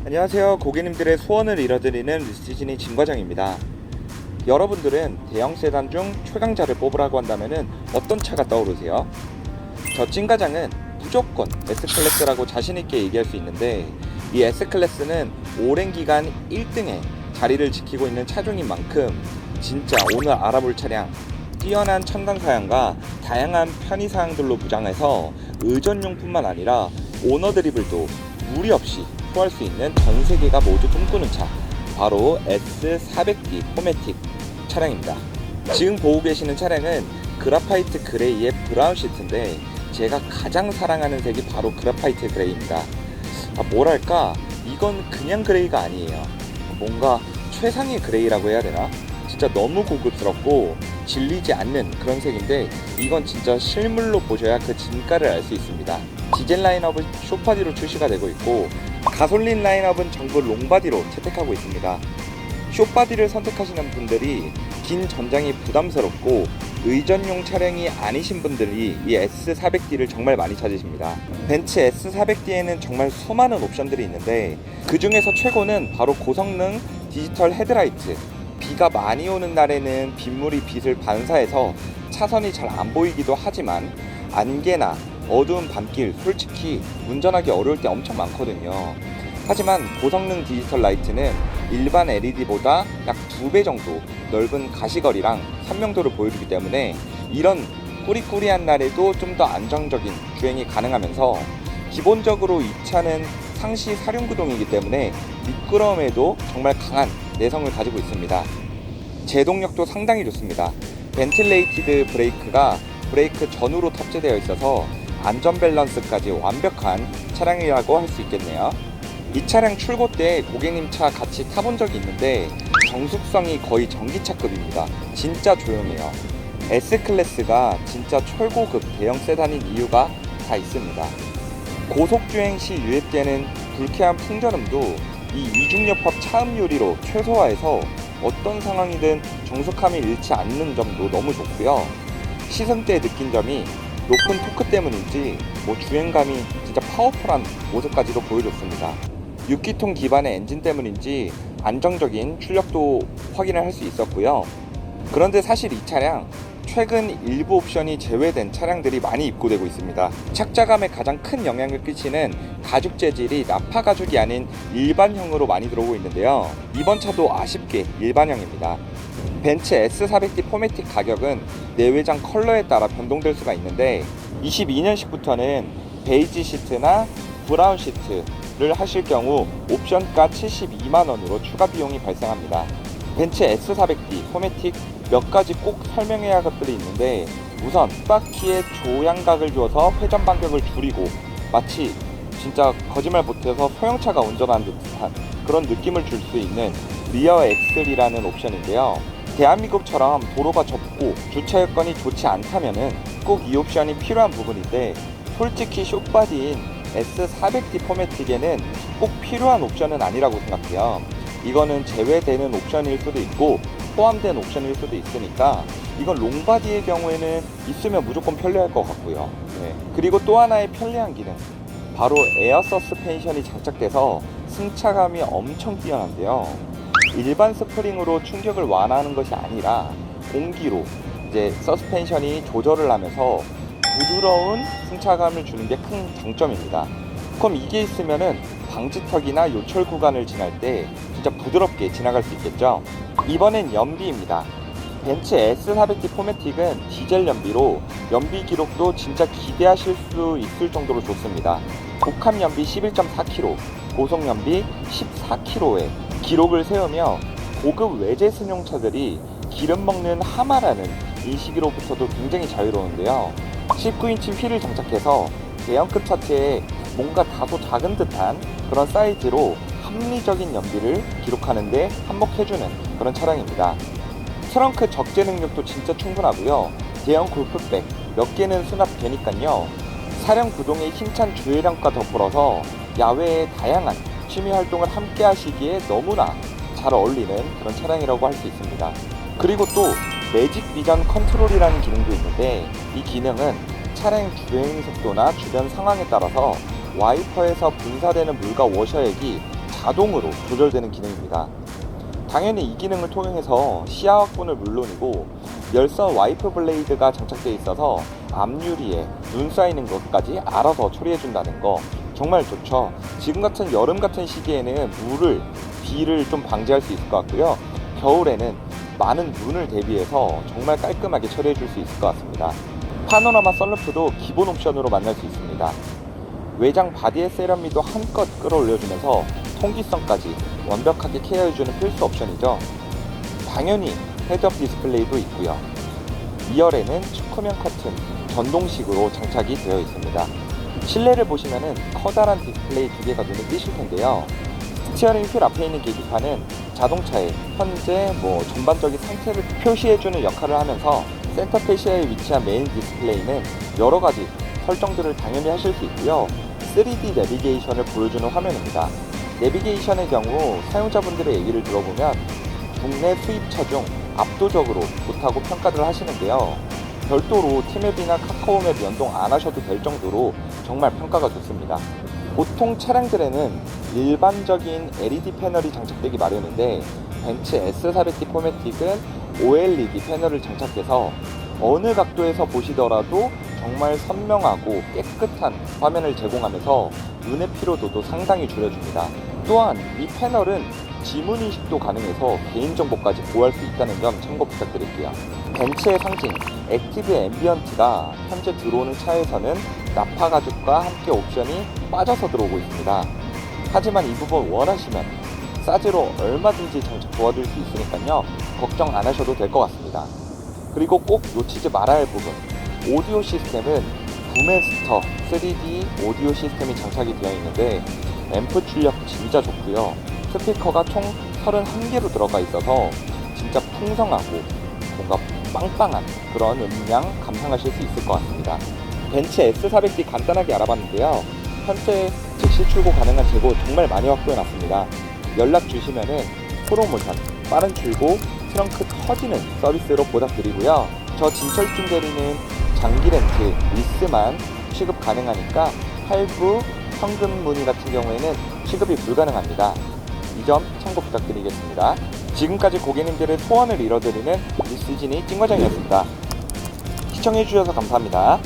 안녕하세요. 고객님들의 소원을 이뤄드리는 리스티진이 진과장입니다. 여러분들은 대형 세단 중 최강자를 뽑으라고 한다면 어떤 차가 떠오르세요? 저 찐과장은 무조건 S클래스라고 자신있게 얘기할 수 있는데, 이 S클래스는 오랜 기간 1등에 자리를 지키고 있는 차종인 만큼 진짜 오늘 알아볼 차량, 뛰어난 첨단 사양과 다양한 편의사양들로 무장해서 의전용뿐만 아니라 오너 드리블도 무리 없이 소화할 수 있는 전 세계가 모두 꿈꾸는 차, 바로 S400D 포매틱 차량입니다. 지금 보고 계시는 차량은 그라파이트 그레이의 브라운 시트인데, 제가 가장 사랑하는 색이 바로 그라파이트 그레이입니다. 뭐랄까, 이건 그냥 그레이가 아니에요. 뭔가 최상의 그레이라고 해야 되나? 진짜 너무 고급스럽고 질리지 않는 그런 색인데, 이건 진짜 실물로 보셔야 그 진가를 알 수 있습니다. 디젤 라인업은 숏바디로 출시가 되고 있고, 가솔린 라인업은 전부 롱바디로 채택하고 있습니다. 숏바디를 선택하시는 분들이 긴 전장이 부담스럽고 의전용 차량이 아니신 분들이 이 S400D를 정말 많이 찾으십니다. 벤츠 S400D에는 정말 수많은 옵션들이 있는데, 그 중에서 최고는 바로 고성능 디지털 헤드라이트. 비가 많이 오는 날에는 빗물이 빛을 반사해서 차선이 잘 안 보이기도 하지만, 안개나 어두운 밤길 솔직히 운전하기 어려울 때 엄청 많거든요. 하지만 고성능 디지털 라이트는 일반 LED보다 약 2배 정도 넓은 가시거리랑 선명도를 보여주기 때문에 이런 꾸리꾸리한 날에도 좀 더 안정적인 주행이 가능하면서, 기본적으로 이 차는 상시 사륜구동이기 때문에 미끄러움에도 정말 강한 내성을 가지고 있습니다. 제동력도 상당히 좋습니다. 벤틸레이티드 브레이크가 브레이크 전후로 탑재되어 있어서 안전 밸런스까지 완벽한 차량이라고 할 수 있겠네요. 이 차량 출고 때 고객님 차 같이 타본 적이 있는데 정숙성이 거의 전기차급입니다. 진짜 조용해요. S클래스가 진짜 최고급 대형 세단인 이유가 다 있습니다. 고속주행 시 유입되는 불쾌한 풍절음도 이 이중엽합 차음 유리로 최소화해서 어떤 상황이든 정숙함이 잃지 않는 점도 너무 좋고요. 시승 때 느낀 점이 높은 토크 때문인지 주행감이 진짜 파워풀한 모습까지도 보여줬습니다. 6기통 기반의 엔진 때문인지 안정적인 출력도 확인을 할 수 있었고요. 그런데 사실 이 차량 최근 일부 옵션이 제외된 차량들이 많이 입고되고 있습니다. 착자감에 가장 큰 영향을 끼치는 가죽 재질이 나파 가죽이 아닌 일반형으로 많이 들어오고 있는데요. 이번 차도 아쉽게 일반형입니다. 벤츠 S400D 포매틱 가격은 내외장 컬러에 따라 변동될 수가 있는데, 22년식부터는 베이지 시트나 브라운 시트를 하실 경우 옵션가 72만원으로 추가 비용이 발생합니다. 벤츠 S400D 포매틱 몇 가지 꼭 설명해야 할 것들이 있는데, 우선 바퀴에 조향각을 주어서 회전 반경을 줄이고 마치 진짜 거짓말 못해서 소형차가 운전하는 듯한 그런 느낌을 줄 수 있는 리어 엑셀이라는 옵션인데요. 대한민국처럼 도로가 좁고 주차 여건이 좋지 않다면은 꼭 이 옵션이 필요한 부분인데, 솔직히 숏바디인 S400D 포매틱에는 꼭 필요한 옵션은 아니라고 생각해요. 이거는 제외되는 옵션일 수도 있고 포함된 옵션일 수도 있으니까, 이건 롱바디의 경우에는 있으면 무조건 편리할 것 같고요. 그리고 또 하나의 편리한 기능, 바로 에어 서스펜션이 장착돼서 승차감이 엄청 뛰어난데요. 일반 스프링으로 충격을 완화하는 것이 아니라 공기로 이제 서스펜션이 조절을 하면서 부드러운 승차감을 주는 게 큰 장점입니다. 그럼 이게 있으면은 방지턱이나 요철 구간을 지날 때 진짜 부드럽게 지나갈 수 있겠죠. 이번엔 연비입니다. 벤츠 S400D 포매틱은 디젤 연비로 연비 기록도 진짜 기대하실 수 있을 정도로 좋습니다. 복합 연비 11.4km, 고속 연비 14km의 기록을 세우며 고급 외제 승용차들이 기름 먹는 하마라는 인식으로부터도 굉장히 자유로운데요. 19인치 휠을 장착해서 대형급 차체에 뭔가 다소 작은 듯한 그런 사이즈로 합리적인 연비를 기록하는데 한몫해주는 그런 차량입니다. 트렁크 적재 능력도 진짜 충분하고요. 대형 골프백 몇 개는 수납되니까요. 사령 구동의 힘찬 주행량과 더불어서 야외의 다양한 취미 활동을 함께 하시기에 너무나 잘 어울리는 그런 차량이라고 할 수 있습니다. 그리고 또 매직 비전 컨트롤이라는 기능도 있는데, 이 기능은 차량 주행 속도나 주변 상황에 따라서 와이퍼에서 분사되는 물과 워셔액이 자동으로 조절되는 기능입니다. 당연히 이 기능을 통해서 시야 확보는 물론이고 열선 와이프 블레이드가 장착되어 있어서 앞유리에 눈 쌓이는 것까지 알아서 처리해준다는 거 정말 좋죠. 지금 같은 여름 같은 시기에는 비를 좀 방지할 수 있을 것 같고요. 겨울에는 많은 눈을 대비해서 정말 깔끔하게 처리해줄 수 있을 것 같습니다. 파노라마 썬루프도 기본 옵션으로 만날 수 있습니다. 외장 바디의 세련미도 한껏 끌어올려주면서 통기성까지 완벽하게 케어해주는 필수 옵션이죠. 당연히 헤드업 디스플레이도 있고요. 2열에는 측후면 커튼 전동식으로 장착이 되어 있습니다. 실내를 보시면은 커다란 디스플레이 두 개가 눈에 띄실 텐데요. 스티어링 휠 앞에 있는 계기판은 자동차의 현재 전반적인 상태를 표시해주는 역할을 하면서 센터 페시아에 위치한 메인 디스플레이는 여러 가지 설정들을 당연히 하실 수 있고요. 3D 내비게이션을 보여주는 화면입니다. 내비게이션의 경우 사용자분들의 얘기를 들어보면 국내 수입차 중 압도적으로 좋다고 평가를 하시는데요. 별도로 티맵이나 카카오맵 연동 안 하셔도 될 정도로 정말 평가가 좋습니다. 보통 차량들에는 일반적인 LED 패널이 장착되기 마련인데 벤츠 S400D 포매틱은 OLED 패널을 장착해서 어느 각도에서 보시더라도 정말 선명하고 깨끗한 화면을 제공하면서 눈의 피로도도 상당히 줄여줍니다. 또한 이 패널은 지문 인식도 가능해서 개인정보까지 보호할 수 있다는 점 참고 부탁드릴게요. 벤츠의 상징 액티브 앰비언트가 현재 들어오는 차에서는 나파 가죽과 함께 옵션이 빠져서 들어오고 있습니다. 하지만 이 부분 원하시면 싸지로 얼마든지 장착 도와줄 수 있으니까요. 걱정 안 하셔도 될 것 같습니다. 그리고 꼭 놓치지 말아야 할 부분, 오디오 시스템은 부메스터 3D 오디오 시스템이 장착이 되어 있는데 앰프 출력 진짜 좋고요. 스피커가 총 31개로 들어가 있어서 진짜 풍성하고 뭔가 빵빵한 그런 음량 감상하실 수 있을 것 같습니다. 벤츠 S400D 간단하게 알아봤는데요. 현재 즉시 출고 가능한 재고 정말 많이 확보해놨습니다. 연락 주시면은 프로모션, 빠른 출고, 트렁크 터지는 서비스로 보답드리고요. 저 진철중 대리는 장기 렌트, 리스만 취급 가능하니까 할부, 현금 문의 같은 경우에는 취급이 불가능합니다. 이 점 참고 부탁드리겠습니다. 지금까지 고객님들의 소원을 이뤄드리는 리스진이 찐과장이었습니다. 시청해주셔서 감사합니다.